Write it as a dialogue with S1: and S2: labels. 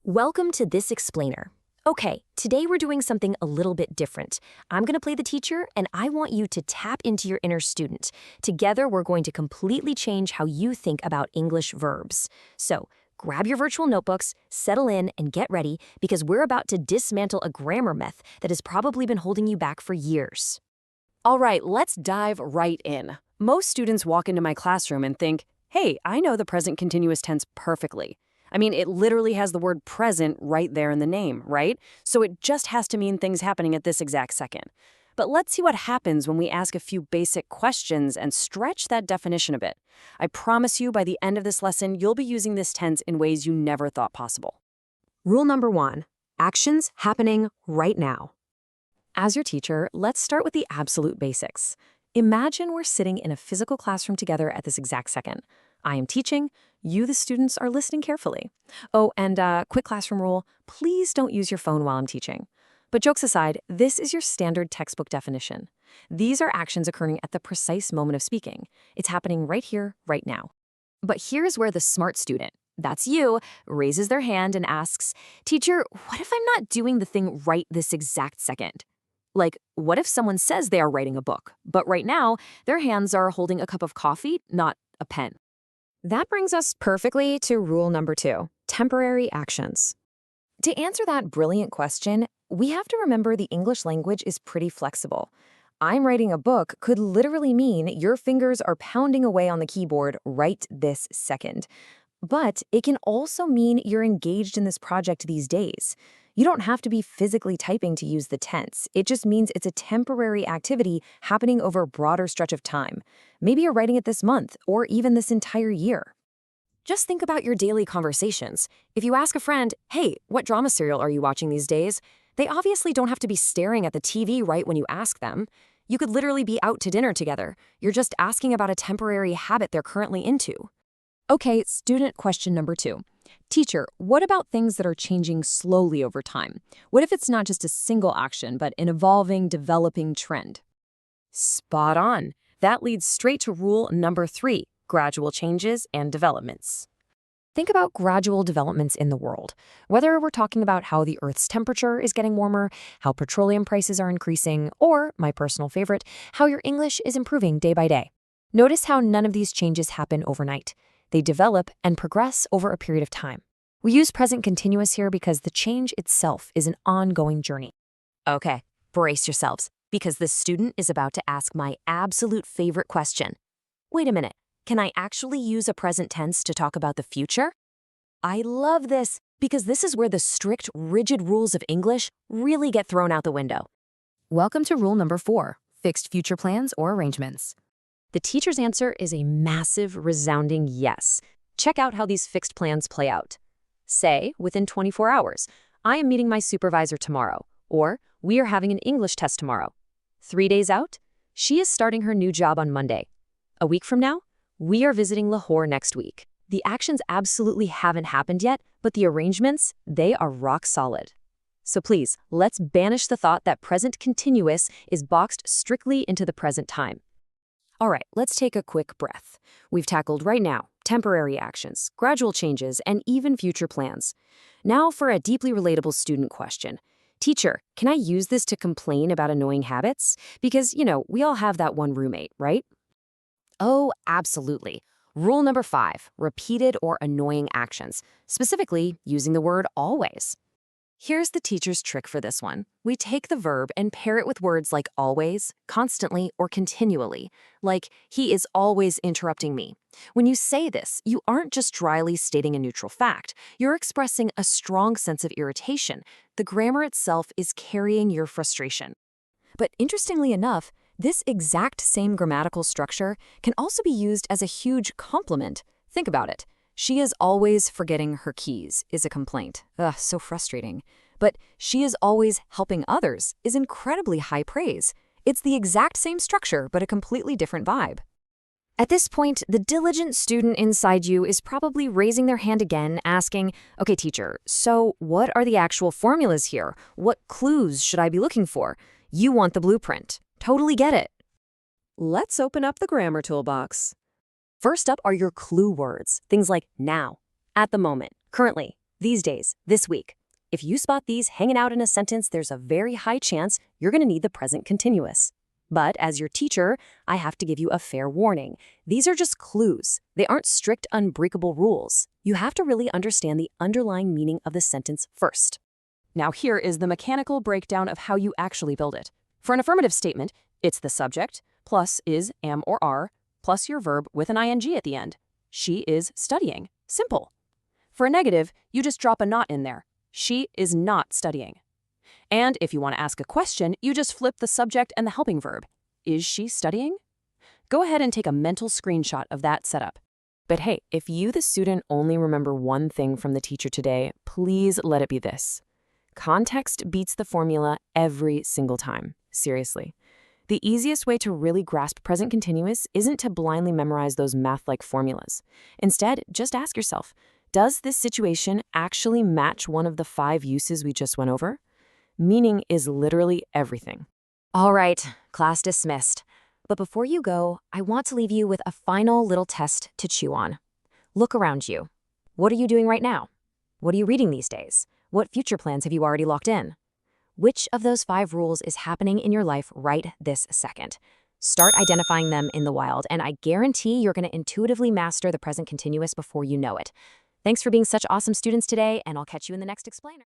S1: Welcome to This Explainer. Okay, today we're doing something a little bit different. I'm going to play the teacher, and I want you to tap into your inner student. Together, we're going to completely change how you think about English verbs. So, grab your virtual notebooks, settle in, and get ready, because we're about to dismantle a grammar myth that has probably been holding you back for years.
S2: All right, let's dive right in. Most students walk into my classroom and think, hey, I know the present continuous tense perfectly. I mean, it literally has the word present right there in the name, right? So it just has to mean things happening at this exact second. But let's see what happens when we ask a few basic questions and stretch that definition a bit. I promise you by the end of this lesson, you'll be using this tense in ways you never thought possible.
S1: Rule number 1, actions happening right now. As your teacher, let's start with the absolute basics. Imagine we're sitting in a physical classroom together at this exact second. I am teaching, you, the students, are listening carefully. Oh, and quick classroom rule, please don't use your phone while I'm teaching. But jokes aside, this is your standard textbook definition. These are actions occurring at the precise moment of speaking. It's happening right here, right now. But here's where the smart student, that's you, raises their hand and asks, "Teacher, what if I'm not doing the thing right this exact second?" Like, what if someone says they are writing a book, but right now, their hands are holding a cup of coffee, not a pen?
S3: That brings us perfectly to rule number 2, temporary actions. To answer that brilliant question, we have to remember the English language is pretty flexible. I'm writing a book could literally mean your fingers are pounding away on the keyboard right this second. But it can also mean you're engaged in this project these days. You don't have to be physically typing to use the tense. It just means it's a temporary activity happening over a broader stretch of time. Maybe you're writing it this month or even this entire year.
S1: Just think about your daily conversations. If you ask a friend, "Hey, what drama serial are you watching these days?" They obviously don't have to be staring at the TV right when you ask them. You could literally be out to dinner together. You're just asking about a temporary habit they're currently into.
S3: Okay, student question number 2. Teacher, what about things that are changing slowly over time? What if it's not just a single action, but an evolving, developing trend?
S2: Spot on. That leads straight to rule number 3, gradual changes and developments.
S1: Think about gradual developments in the world. Whether we're talking about how the Earth's temperature is getting warmer, how petroleum prices are increasing, or, my personal favorite, how your English is improving day by day. Notice how none of these changes happen overnight. They develop and progress over a period of time. We use present continuous here because the change itself is an ongoing journey. Okay, brace yourselves, because this student is about to ask my absolute favorite question. Wait a minute, can I actually use a present tense to talk about the future? I love this, because this is where the strict, rigid rules of English really get thrown out the window. Welcome to rule number 4, fixed future plans or arrangements. The teacher's answer is a massive, resounding yes. Check out how these fixed plans play out. Say, within 24 hours, I am meeting my supervisor tomorrow, or we are having an English test tomorrow. 3 days out, she is starting her new job on Monday. A week from now, we are visiting Lahore next week. The actions absolutely haven't happened yet, but the arrangements, they are rock solid. So please, let's banish the thought that present continuous is boxed strictly into the present time. All right, let's take a quick breath. We've tackled right now temporary actions, gradual changes, and even future plans. Now for a deeply relatable student question. Teacher, can I use this to complain about annoying habits? Because, we all have that one roommate, right? Oh, absolutely. Rule number 5, repeated or annoying actions, specifically using the word always. Here's the teacher's trick for this one. We take the verb and pair it with words like always, constantly, or continually, like he is always interrupting me. When you say this, you aren't just dryly stating a neutral fact. You're expressing a strong sense of irritation. The grammar itself is carrying your frustration. But interestingly enough, this exact same grammatical structure can also be used as a huge compliment. Think about it. She is always forgetting her keys is a complaint. Ugh, so frustrating. But she is always helping others is incredibly high praise. It's the exact same structure, but a completely different vibe. At this point, the diligent student inside you is probably raising their hand again, asking, "Okay, teacher, so what are the actual formulas here? What clues should I be looking for?" You want the blueprint. Totally get it.
S2: Let's open up the grammar toolbox.
S1: First up are your clue words, things like now, at the moment, currently,
S2: these days, this week. If you spot these hanging out in a sentence, there's a very high chance you're going to need the present continuous. But as your teacher, I have to give you a fair warning. These are just clues. They aren't strict, unbreakable rules. You have to really understand the underlying meaning of the sentence first. Now here is the mechanical breakdown of how you actually build it. For an affirmative statement, it's the subject, plus is, am, or are, plus your verb with an ing at the end. She is studying. Simple. For a negative, you just drop a not in there. She is not studying. And if you want to ask a question, you just flip the subject and the helping verb. Is she studying? Go ahead and take a mental screenshot of that setup.
S1: But hey, if you, the student, only remember one thing from the teacher today, please let it be this. Context beats the formula every single time. Seriously. The easiest way to really grasp present continuous isn't to blindly memorize those math-like formulas. Instead, just ask yourself, does this situation actually match one of the 5 uses we just went over? Meaning is literally everything.
S3: All right, class dismissed. But before you go, I want to leave you with a final little test to chew on. Look around you. What are you doing right now? What are you reading these days? What future plans have you already locked in? Which of those 5 rules is happening in your life right this second? Start identifying them in the wild, and I guarantee you're going to intuitively master the present continuous before you know it. Thanks for being such awesome students today, and I'll catch you in the next explainer.